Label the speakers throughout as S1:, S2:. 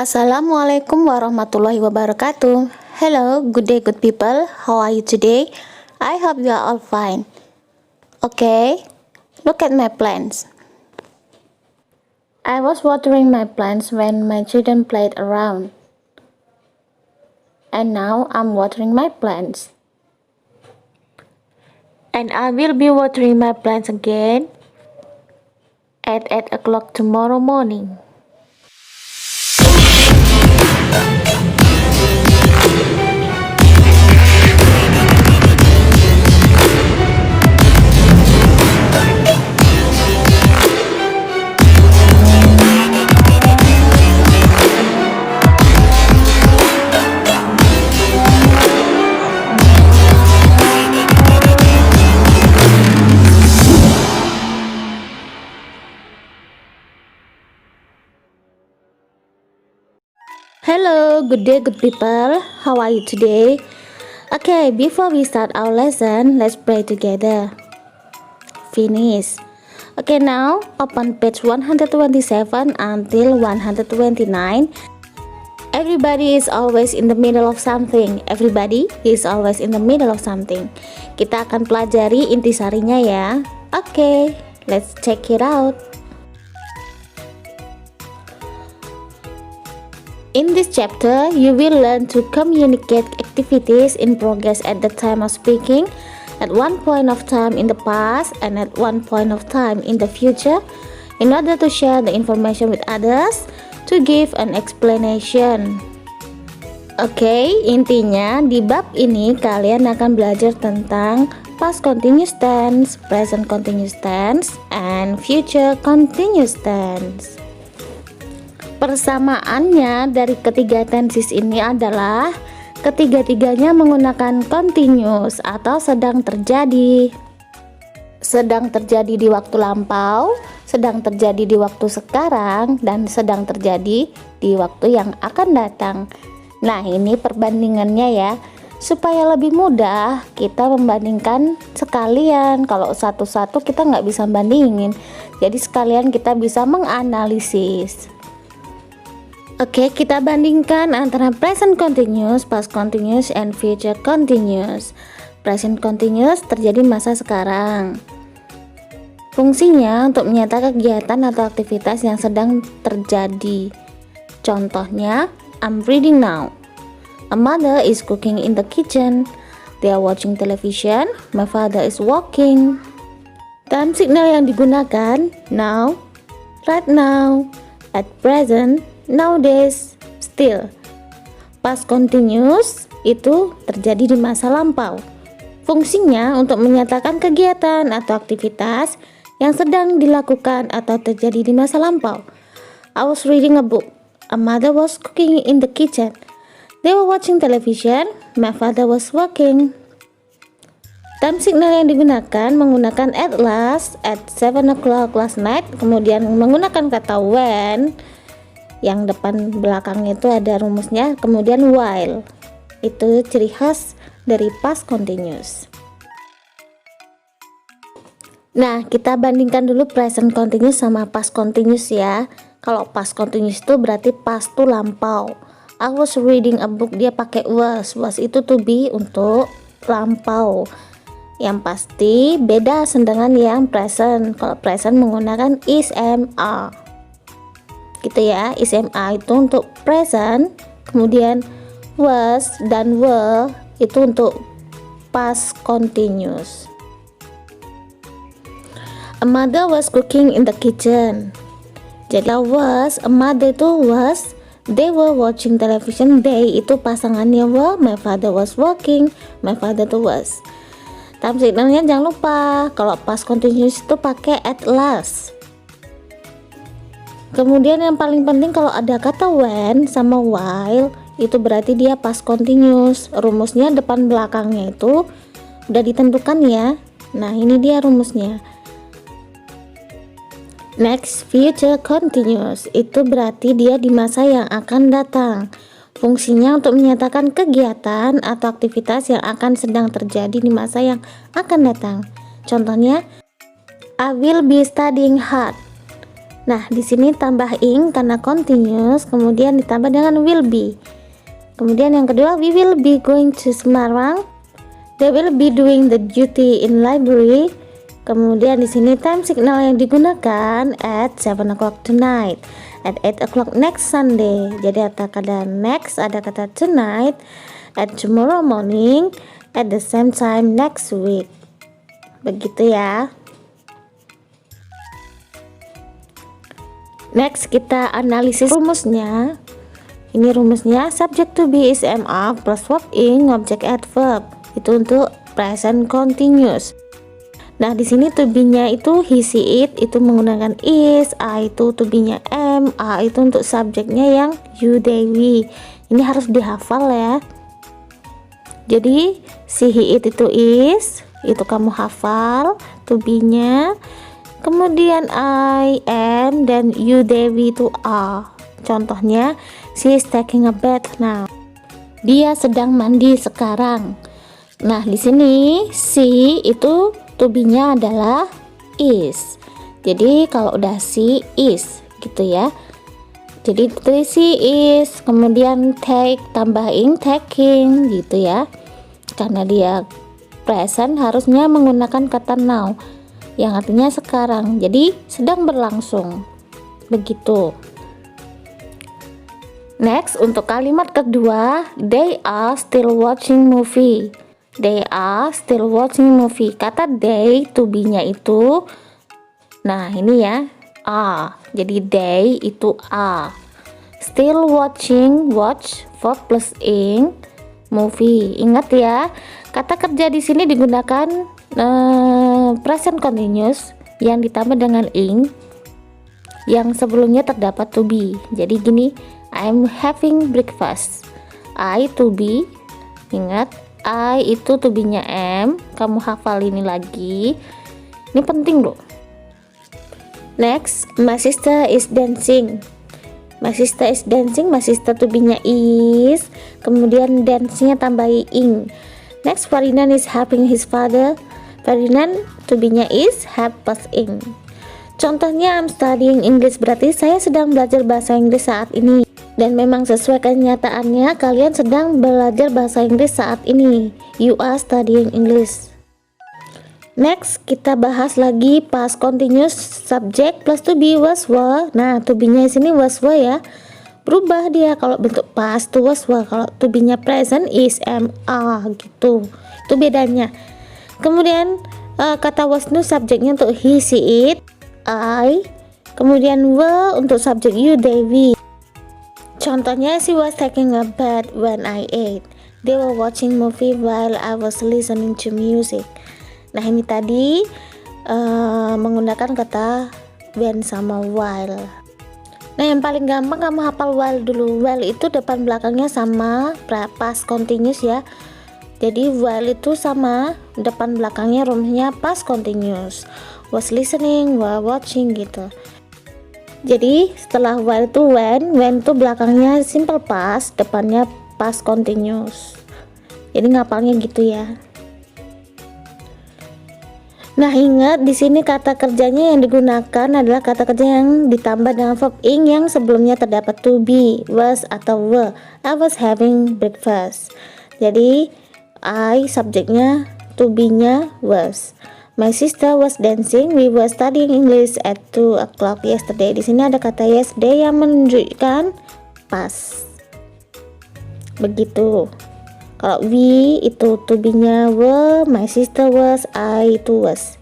S1: Assalamualaikum warahmatullahi wabarakatuh. Hello, good day, good people. How are you today? I hope you are all fine. Okay, look at my plants. I was watering my plants when my children played around. And now I'm watering my plants. And I will be watering my plants again at 8 o'clock tomorrow morning. Hello, good day, good people. How are you today? Okay, before we start our lesson, let's pray together. Finish. Okay, now open page 127 until 129. Everybody is always in the middle of something. Everybody is always in the middle of something. Kita akan pelajari intisarinya ya. Okay, let's check it out. In this chapter, you will learn to communicate activities in progress at the time of speaking, at one point of time in the past, and at one point of time in the future, in order to share the information with others, to give an explanation. Oke, intinya di bab ini kalian akan belajar tentang past continuous tense, present continuous tense, and future continuous tense. Persamaannya dari ketiga tenses ini adalah ketiga-tiganya menggunakan continuous atau sedang terjadi. Sedang terjadi di waktu lampau, sedang terjadi di waktu sekarang, dan sedang terjadi di waktu yang akan datang. Nah, ini perbandingannya ya. Supaya lebih mudah kita membandingkan sekalian. Kalau satu-satu kita nggak bisa bandingin. Jadi sekalian kita bisa menganalisis. Oke, kita bandingkan antara present continuous, past continuous, and future continuous. Present continuous terjadi masa sekarang. Fungsinya untuk menyatakan kegiatan atau aktivitas yang sedang terjadi. Contohnya, I'm reading now. A mother is cooking in the kitchen. They are watching television. My father is walking. Time signal yang digunakan now, right now, at present, nowadays, still. Past continuous itu terjadi di masa lampau. Fungsinya untuk menyatakan kegiatan atau aktivitas yang sedang dilakukan atau terjadi di masa lampau. I was reading a book. A mother was cooking in the kitchen. They were watching television. My father was working. Time signal yang digunakan menggunakan at last, at 7 o'clock last night, kemudian menggunakan kata when, yang depan belakangnya itu ada rumusnya, kemudian while. Itu ciri khas dari past continuous. Nah, kita bandingkan dulu present continuous sama past continuous ya. Kalau past continuous itu berarti past tuh lampau. I was reading a book, dia pakai was. Was itu to be untuk lampau. Yang pasti beda dengan yang present. Kalau present menggunakan is, am, are. Gitu ya, is, am, are itu untuk present, kemudian was dan were itu untuk past continuous. A mother was cooking in the kitchen. Jadi was, a mother itu was, they were watching television, they itu pasangannya were, my father was working, my father itu was. Time signalnya jangan lupa, kalau past continuous itu pakai at last. Kemudian yang paling penting kalau ada kata when sama while itu berarti dia past continuous. Rumusnya depan belakangnya itu udah ditentukan ya. Nah, ini dia rumusnya. Next, future continuous itu berarti dia di masa yang akan datang. Fungsinya untuk menyatakan kegiatan atau aktivitas yang akan sedang terjadi di masa yang akan datang. Contohnya, I will be studying hard. Nah, di sini tambah ing karena continuous, kemudian ditambah dengan will be. Kemudian yang kedua, we will be going to Semarang. They will be doing the duty in library. Kemudian di sini time signal yang digunakan at 7 o'clock tonight, at 8 o'clock next Sunday. Jadi ada kata next, ada kata tonight, at tomorrow morning, at the same time next week. Begitu ya. Next kita analisis rumusnya. Ini rumusnya, subject to be is MA plus verb ing object adverb. Itu untuk present continuous. Nah, di sini to be-nya itu he, she, it itu menggunakan is, a itu to be-nya am, a itu untuk subjeknya yang you, they, we. Ini harus dihafal ya. Jadi si, he, it itu is, itu kamu hafal to be-nya. Kemudian I, am, dan you, they, we itu are. Contohnya, she is taking a bath now. Dia sedang mandi sekarang. Nah, di sini she itu to be-nya adalah is. Jadi kalau udah she is gitu ya. Jadi she is, kemudian take tambah ing taking gitu ya. Karena dia present harusnya menggunakan kata now yang artinya sekarang. Jadi sedang berlangsung. Begitu. Next, untuk kalimat kedua, they are still watching movie. They are still watching movie. Kata they to be-nya itu, nah ini ya, are. Jadi they itu are. Still watching, watch verb plus ing, movie. Ingat ya, kata kerja di sini digunakan present continuous yang ditambah dengan ing, yang sebelumnya terdapat to be. Jadi gini, I'm having breakfast. I to be, ingat, I itu to be-nya am. Kamu hafal ini lagi. Ini penting loh. Next, my sister is dancing. My sister is dancing. My sister to be-nya is. Kemudian dance-nya tambahi ing. Next, Ferdinand is helping his father. Ferdinand to be-nya is have plus ing. Contohnya I'm studying English, berarti saya sedang belajar bahasa Inggris saat ini. Dan memang sesuai kenyataannya kalian sedang belajar bahasa Inggris saat ini. You are studying English. Next, kita bahas lagi past continuous subject plus to be was were. Nah, to be-nya di sini was were ya. Berubah dia kalau bentuk past to was were. Kalau to be-nya present is am are gitu. Itu bedanya. Kemudian kata was nu subjeknya untuk he, she, it, I. Kemudian were untuk subjek you, they, we. Contohnya, she was taking a bath when I ate. They were watching movie while I was listening to music. Nah, ini tadi menggunakan kata when sama while. Nah, yang paling gampang kamu hafal while dulu. While itu depan belakangnya sama past continuous ya. Jadi while itu sama depan belakangnya rumusnya past continuous. Was listening, were watching gitu. Jadi setelah while itu when itu belakangnya simple past, depannya past continuous. Jadi ngapalnya gitu ya. Nah, ingat di sini kata kerjanya yang digunakan adalah kata kerja yang ditambah dengan verb ing yang sebelumnya terdapat to be, was atau were. I was having breakfast. Jadi I subjeknya, to be-nya was. My sister was dancing. We were studying English at 2 o'clock yesterday. Di sini ada kata yesterday yang menunjukkan past. Begitu. Kalau we itu to be-nya were, my sister was, I itu was.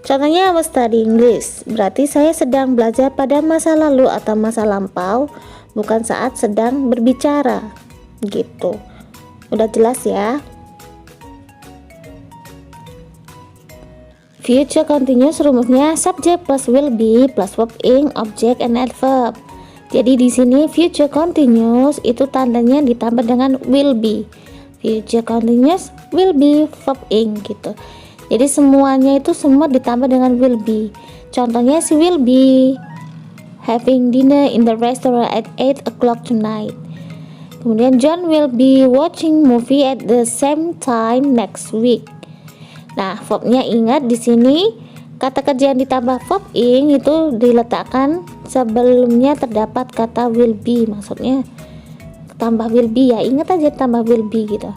S1: Contohnya I was studying English. Berarti saya sedang belajar pada masa lalu atau masa lampau, bukan saat sedang berbicara. Gitu. Udah jelas ya? Future continuous rumusnya subject plus will be plus verb ing object and adverb. Jadi di sini future continuous itu tandanya ditambah dengan will be. Future continuous will be verb ing gitu. Jadi semuanya itu semua ditambah dengan will be. Contohnya si will be having dinner in the restaurant at 8 o'clock tonight. Kemudian John will be watching movie at the same time next week. Nah, verbnya ingat di sini kata kerja yang ditambah verb ing itu diletakkan sebelumnya terdapat kata will be, maksudnya tambah will be ya, ingat aja tambah will be gitu.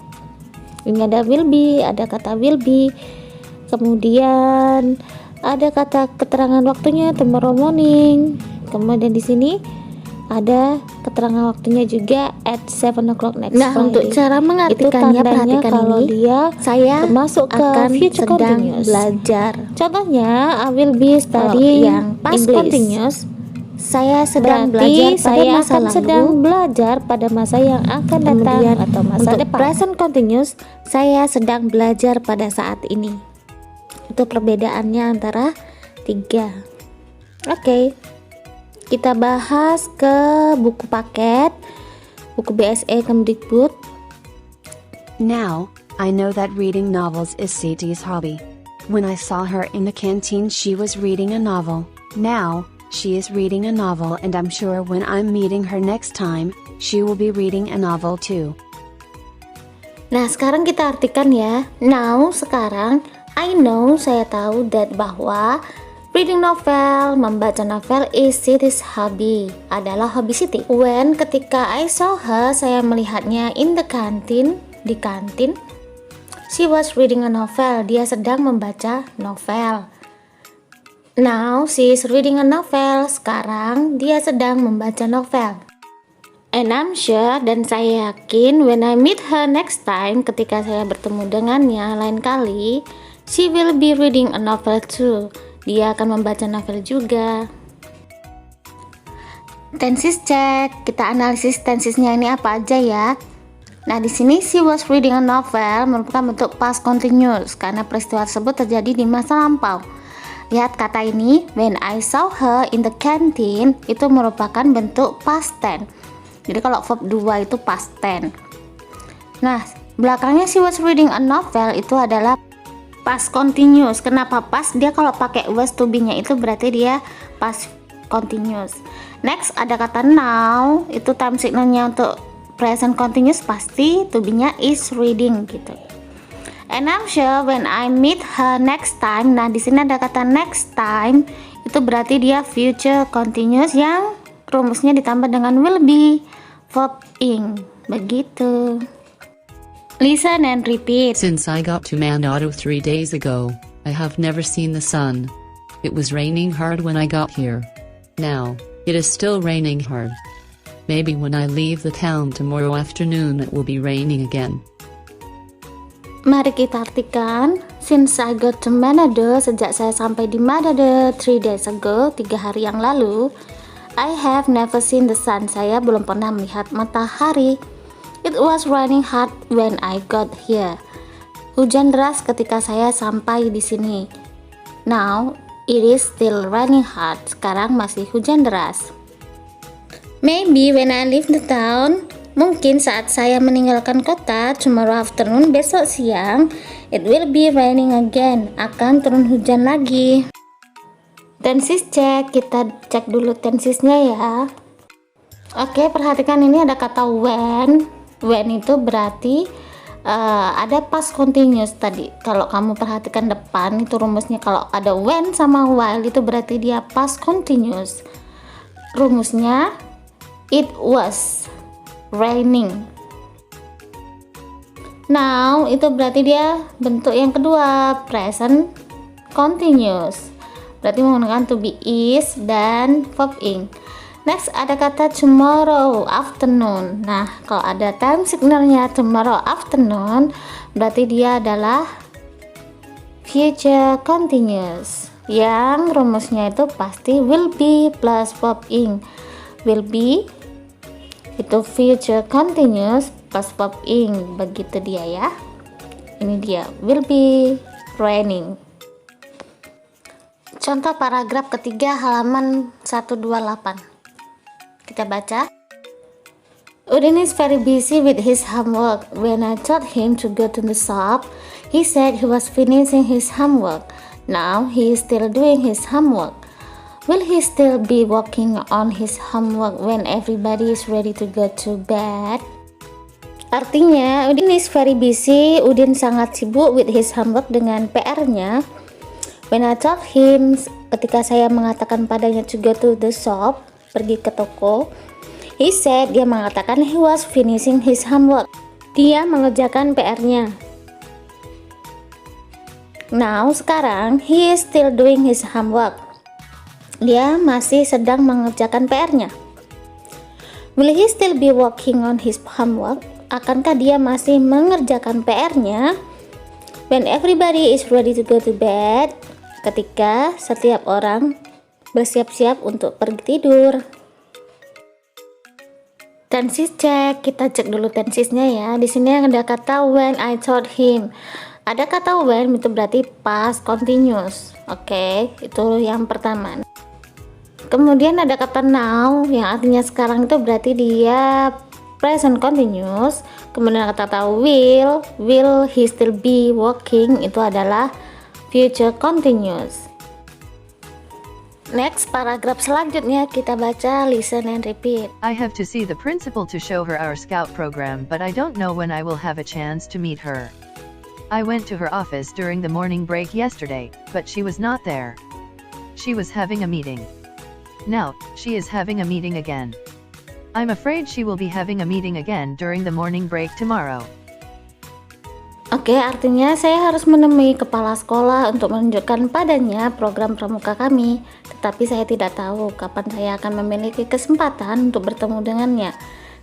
S1: Ini ada will be, ada kata will be, kemudian ada kata keterangan waktunya tomorrow morning, kemudian di sini ada keterangan waktunya juga at 7 o'clock next
S2: Nah,
S1: Friday.
S2: untuk cara mengartikannya,
S1: itu tandanya
S2: perhatikan
S1: kalau
S2: ini,
S1: dia
S2: saya
S1: termasuk ke
S2: akan
S1: future
S2: sedang
S1: continuous.
S2: belajar.
S1: Contohnya I will be
S2: Kalau
S1: studying
S2: yang past
S1: English.
S2: continuous, saya sedang
S1: Berarti
S2: belajar pada
S1: saya
S2: masa
S1: akan
S2: lalu.
S1: sedang belajar pada masa yang akan datang
S2: Kemudian
S1: atau masa
S2: untuk
S1: depan.
S2: present continuous, saya sedang belajar pada saat ini.
S1: Itu perbedaannya antara tiga. Oke, kita bahas ke buku paket, buku BSE Kemdikbud.
S3: Now, I know that reading novels is Siti's hobby. When I saw her in the canteen, she was reading a novel. Now, she is reading a novel, and I'm sure when I'm meeting her next time, she will be reading a novel too.
S1: Nah, sekarang kita artikan ya. Now, sekarang, I know, saya tahu, that bahwa reading novel, membaca novel is Siti's hobby, adalah hobi Siti. When, ketika I saw her, saya melihatnya in the canteen, di kantin. She was reading a novel, dia sedang membaca novel. Now, she is reading a novel, sekarang dia sedang membaca novel. And I'm sure, dan saya yakin, when I meet her next time, ketika saya bertemu dengannya lain kali, she will be reading a novel too. Dia akan membaca novel juga. Tenses check, kita analisis tensesnya ini apa aja ya. Nah, di sini she was reading a novel merupakan bentuk past continuous karena peristiwa tersebut terjadi di masa lampau. Lihat kata ini, when I saw her in the canteen, itu merupakan bentuk past tense. Jadi kalau verb 2 itu past tense. Nah, belakangnya she was reading a novel itu adalah past continuous. Kenapa past? Dia kalau pakai was to be-nya itu berarti dia past continuous. Next ada kata now, itu time signalnya untuk present continuous, pasti to be-nya is reading gitu. And I'm sure when I meet her next time. Nah, di sini ada kata next time, itu berarti dia future continuous yang rumusnya ditambah dengan will be, verb ing, begitu. Listen and repeat.
S4: Since I got to Manado 3 days ago, I have never seen the sun. It was raining hard when I got here. Now, it is still raining hard. Maybe when I leave the town tomorrow afternoon it will be raining again.
S1: Mari kita artikan. Since I got to Manado, sejak saya sampai di Manado 3 days ago, 3 hari yang lalu, I have never seen the sun. Saya belum pernah melihat matahari. It was raining hard when I got here. Hujan deras ketika saya sampai di sini. Now, it is still raining hard. Sekarang masih hujan deras. Maybe when I leave the town, mungkin saat saya meninggalkan kota, tomorrow afternoon, besok siang, it will be raining again. Akan turun hujan lagi. Tenses check, kita cek dulu tensesnya ya. Oke, perhatikan ini ada kata when. When itu berarti ada past continuous tadi. Kalau kamu perhatikan depan itu rumusnya, kalau ada when sama while itu berarti dia past continuous. Rumusnya it was raining. Now itu berarti dia bentuk yang kedua, present continuous. Berarti menggunakan to be is dan verb ing. Next ada kata tomorrow afternoon. Nah, kalau ada time signalnya tomorrow afternoon, berarti dia adalah future continuous. Yang rumusnya itu pasti will be plus verb ing. Will be itu future continuous plus verb ing. Begitu dia ya. Ini dia, will be raining. Contoh paragraf ketiga halaman 128. Kita baca. Udin is very busy with his homework. When I told him to go to the shop, he said he was finishing his homework. Now he is still doing his homework. Will he still be working on his homework when everybody is ready to go to bed? Artinya, Udin is very busy. Udin sangat sibuk with his homework dengan PR-nya. When I told him ketika saya mengatakan padanya to go to the shop, pergi ke toko, he said, dia mengatakan he was finishing his homework. Dia mengerjakan PR-nya. Now, sekarang, he is still doing his homework. Dia masih sedang mengerjakan PR-nya. Will he still be working on his homework? Akankah dia masih mengerjakan PR-nya? When everybody is ready to go to bed, ketika setiap orang bersiap-siap untuk pergi tidur. Tenses cek, kita cek dulu tensesnya ya. Di sini ada kata when I told him. Ada kata when itu berarti past continuous. Oke, itu yang pertama. Kemudian ada kata now yang artinya sekarang, itu berarti dia present continuous. Kemudian kata will he still be working, itu adalah future continuous. Next, paragraf selanjutnya kita baca, listen and repeat.
S5: I have to see the principal to show her our scout program, but I don't know when I will have a chance to meet her. I went to her office during the morning break yesterday, but she was not there. She was having a meeting. Now, she is having a meeting again. I'm afraid she will be having a meeting again during the morning break tomorrow.
S1: Oke, artinya saya harus menemui kepala sekolah untuk menunjukkan padanya program pramuka kami, tetapi saya tidak tahu kapan saya akan memiliki kesempatan untuk bertemu dengannya.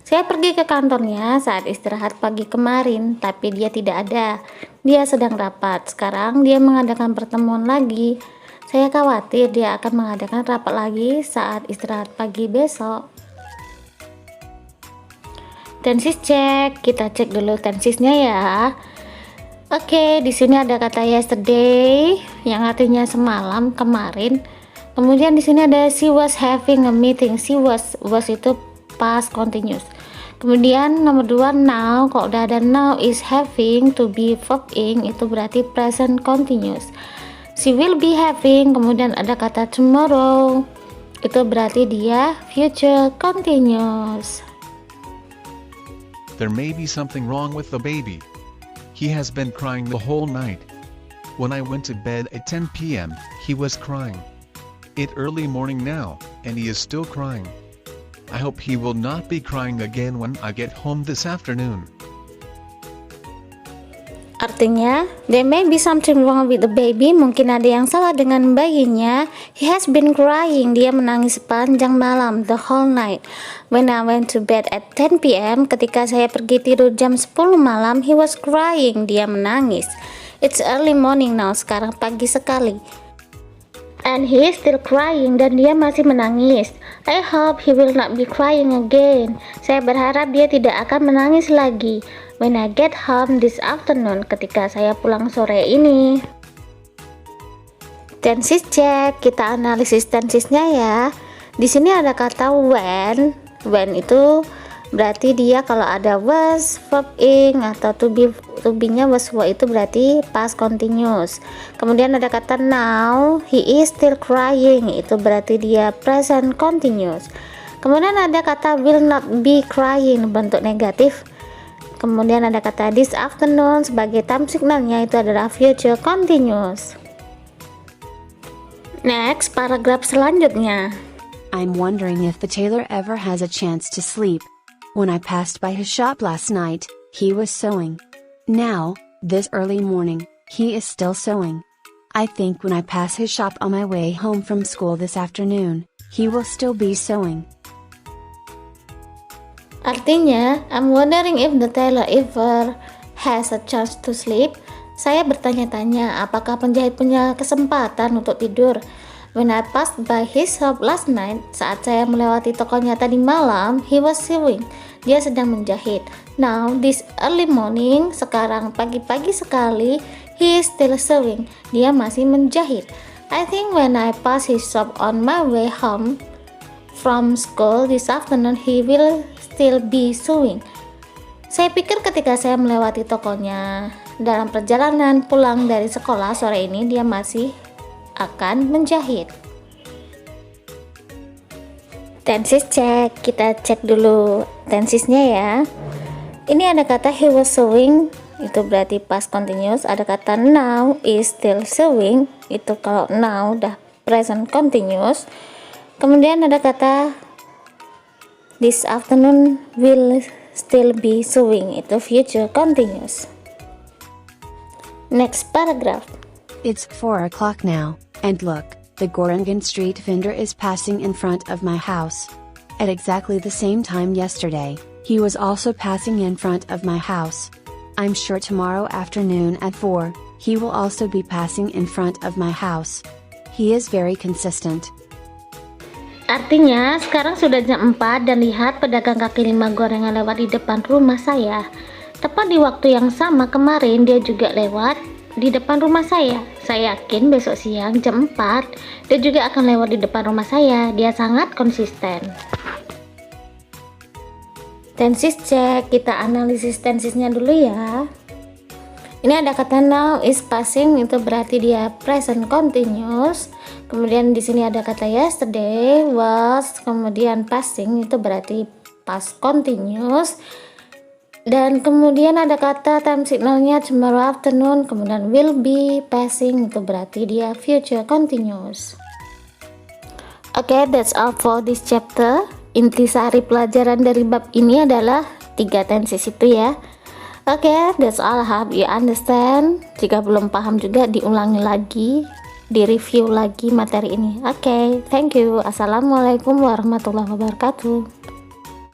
S1: Saya pergi ke kantornya saat istirahat pagi kemarin, tapi dia tidak ada. Dia sedang rapat. Sekarang dia mengadakan pertemuan lagi. Saya khawatir dia akan mengadakan rapat lagi saat istirahat pagi besok. Tenses cek, kita cek dulu tensesnya ya. Oke, di sini ada kata yesterday yang artinya semalam, kemarin. Kemudian di sini ada she was having a meeting. She was itu past continuous. Kemudian nomor 2 now, kalau udah ada now is having to be verb ing, itu berarti present continuous. She will be having, kemudian ada kata tomorrow, itu berarti dia future continuous.
S6: There may be something wrong with the baby. He has been crying the whole night. When I went to bed at 10 p.m., he was crying. It's early morning now, and he is still crying. I hope he will not be crying again when I get home this afternoon.
S1: Artinya, there may be something wrong with the baby, mungkin ada yang salah dengan bayinya. He has been crying, dia menangis sepanjang malam, the whole night. When I went to bed at 10 p.m., ketika saya pergi tidur jam 10 malam, he was crying, dia menangis. It's early morning now, sekarang pagi sekali. And he is still crying, dan dia masih menangis. I hope he will not be crying again. Saya berharap dia tidak akan menangis lagi. When I get home this afternoon, ketika saya pulang sore ini. Tenses cek, kita analisis tensesnya ya. Di sini ada kata when. When itu berarti dia kalau ada was, verb ing atau to be-nya was itu berarti past continuous. Kemudian ada kata now, he is still crying, itu berarti dia present continuous. Kemudian ada kata will not be crying, bentuk negatif. Kemudian ada kata this afternoon, sebagai time signalnya itu adalah future continuous. Next, paragraf selanjutnya.
S3: I'm wondering if the tailor ever has a chance to sleep. When I passed by his shop last night, he was sewing. Now, this early morning, he is still sewing. I think when I pass his shop on my way home from school this afternoon, he will still be sewing.
S1: Artinya, I'm wondering if the tailor ever has a chance to sleep. Saya bertanya-tanya, apakah penjahit punya kesempatan untuk tidur? When I passed by his shop last night, saat saya melewati tokonya tadi malam, he was sewing. Dia sedang menjahit. Now, this early morning, sekarang pagi-pagi sekali, he is still sewing. Dia masih menjahit. I think when I pass his shop on my way home from school this afternoon, he will still be sewing. Saya pikir ketika saya melewati tokonya dalam perjalanan pulang dari sekolah sore ini, dia masih akan menjahit. Tenses cek, kita cek dulu tensesnya ya. Ini ada kata he was sewing, itu berarti past continuous. Ada kata now is still sewing, itu kalau now udah present continuous. Kemudian ada kata this afternoon will still be snowing, itu future continuous. Next paragraph.
S3: It's 4 o'clock now, and look, the Gorangan street vendor is passing in front of my house. At exactly the same time yesterday, he was also passing in front of my house. I'm sure tomorrow afternoon at 4, he will also be passing in front of my house. He is very consistent.
S1: Artinya, sekarang sudah jam 4 dan lihat pedagang kaki lima gorengan lewat di depan rumah saya. Tepat di waktu yang sama kemarin dia juga lewat di depan rumah saya. Saya yakin besok siang jam 4 dia juga akan lewat di depan rumah saya. Dia sangat konsisten. Tenses check, kita analisis tensesnya dulu ya. Ini ada kata now is passing, itu berarti dia present continuous. Kemudian di sini ada kata yesterday was, kemudian passing, itu berarti past continuous. Dan kemudian ada kata time signalnya tomorrow afternoon, kemudian will be passing, itu berarti dia future continuous. Okay, that's all for this chapter. Intisari pelajaran dari bab ini adalah 3 tenses itu ya. Okay, that's all. Hope you understand. Jika belum paham juga diulangi lagi, direview lagi materi ini. Okay, thank you. Assalamualaikum warahmatullahi wabarakatuh.